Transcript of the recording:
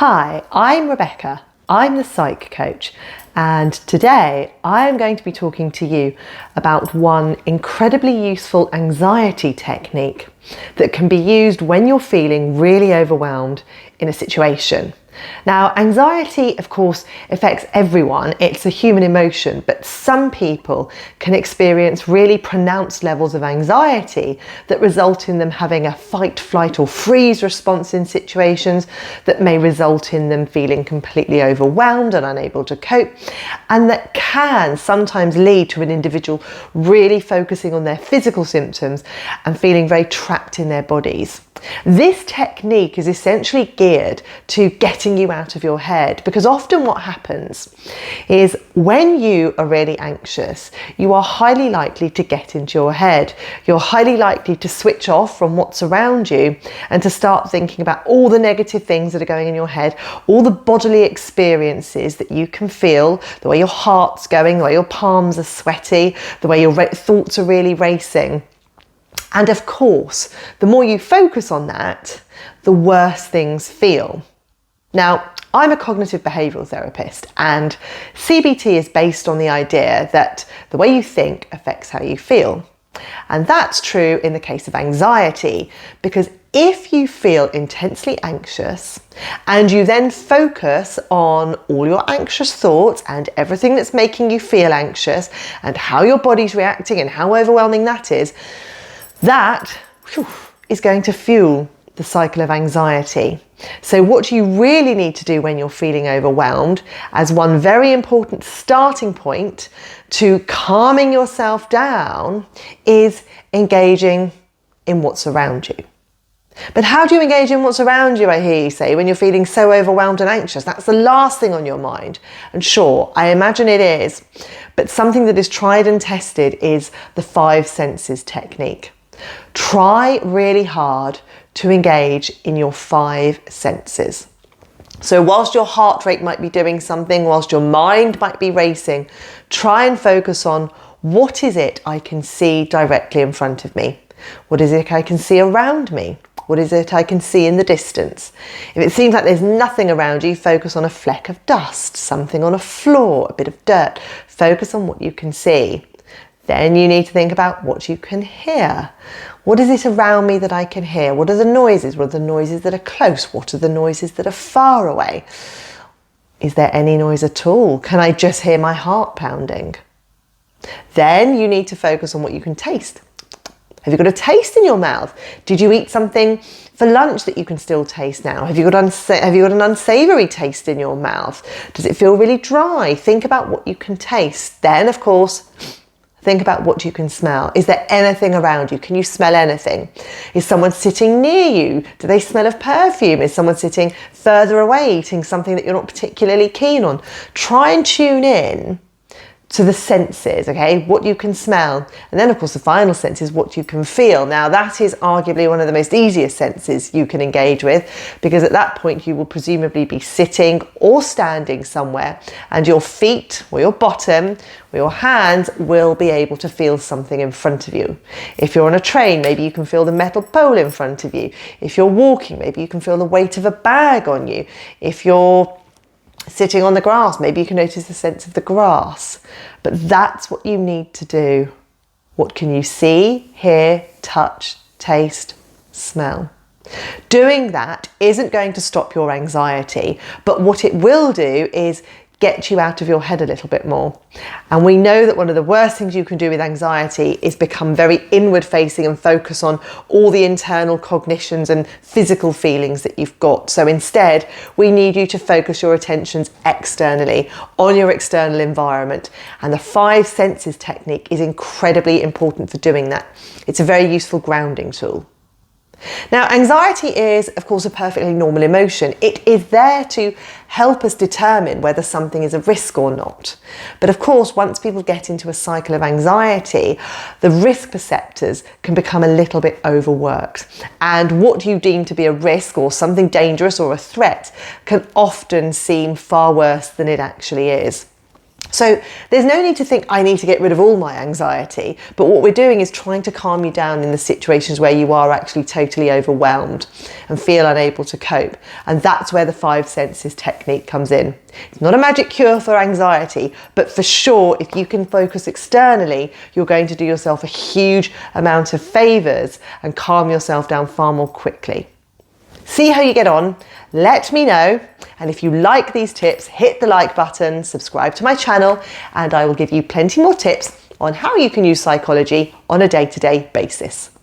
Hi, I'm Rebecca. I'm the Psych Coach, and today I am going to be talking to you about one incredibly useful anxiety technique that can be used when you're feeling really overwhelmed in a situation. Now, anxiety, of course, affects everyone. It's a human emotion, but some people can experience really pronounced levels of anxiety that result in them having a fight, flight, or freeze response in situations that may result in them feeling completely overwhelmed and unable to cope, and that can sometimes lead to an individual really focusing on their physical symptoms and feeling very trapped in their bodies. This technique is essentially geared to getting you out of your head, because often what happens is when you are really anxious, you are highly likely to get into your head. You're highly likely to switch off from what's around you and to start thinking about all the negative things that are going in your head, all the bodily experiences that you can feel, the way your heart's going, the way your palms are sweaty, the way your thoughts are really racing. And of course, the more you focus on that, the worse things feel. Now, I'm a cognitive behavioural therapist, and CBT is based on the idea that the way you think affects how you feel. And that's true in the case of anxiety, because if you feel intensely anxious and you then focus on all your anxious thoughts and everything that's making you feel anxious and how your body's reacting and how overwhelming that is going to fuel the cycle of anxiety. So what you really need to do when you're feeling overwhelmed, as one very important starting point to calming yourself down, is engaging in what's around you. But how do you engage in what's around you, I hear you say, when you're feeling so overwhelmed and anxious? That's the last thing on your mind. And sure, I imagine it is. But something that is tried and tested is the 5 senses technique. Try really hard to engage in your 5 senses. So whilst your heart rate might be doing something, whilst your mind might be racing, try and focus on what is it I can see directly in front of me? What is it I can see around me? What is it I can see in the distance? If it seems like there's nothing around you, focus on a fleck of dust, something on a floor, a bit of dirt. Focus on what you can see. Then you need to think about what you can hear. What is it around me that I can hear? What are the noises? What are the noises that are close? What are the noises that are far away? Is there any noise at all? Can I just hear my heart pounding? Then you need to focus on what you can taste. Have you got a taste in your mouth? Did you eat something for lunch that you can still taste now? Have you got an unsavoury taste in your mouth? Does it feel really dry? Think about what you can taste. Then, of course, think about what you can smell. Is there anything around you? Can you smell anything? Is someone sitting near you? Do they smell of perfume? Is someone sitting further away eating something that you're not particularly keen on? Try and tune in to the senses, okay? What you can smell. And then, of course, the final sense is what you can feel. Now, that is arguably one of the most easiest senses you can engage with, because at that point you will presumably be sitting or standing somewhere, and your feet or your bottom or your hands will be able to feel something in front of you. If you're on a train, maybe you can feel the metal pole in front of you. If you're walking, maybe you can feel the weight of a bag on you. If you're sitting on the grass, maybe you can notice the sense of the grass. But that's what you need to do. What can you see, hear, touch, taste, smell? Doing that isn't going to stop your anxiety, but what it will do is get you out of your head a little bit more. And we know that one of the worst things you can do with anxiety is become very inward facing and focus on all the internal cognitions and physical feelings that you've got. So instead, we need you to focus your attentions externally on your external environment. And the 5 senses technique is incredibly important for doing that. It's a very useful grounding tool. Now, anxiety is, of course, a perfectly normal emotion. It is there to help us determine whether something is a risk or not. But of course, once people get into a cycle of anxiety, the risk perceptors can become a little bit overworked. And what you deem to be a risk or something dangerous or a threat can often seem far worse than it actually is. So there's no need to think I need to get rid of all my anxiety, but what we're doing is trying to calm you down in the situations where you are actually totally overwhelmed and feel unable to cope. And that's where the 5 senses technique comes in. It's not a magic cure for anxiety, but for sure, if you can focus externally, you're going to do yourself a huge amount of favours and calm yourself down far more quickly. See how you get on, let me know, and if you like these tips, hit the like button, subscribe to my channel, and I will give you plenty more tips on how you can use psychology on a day-to-day basis.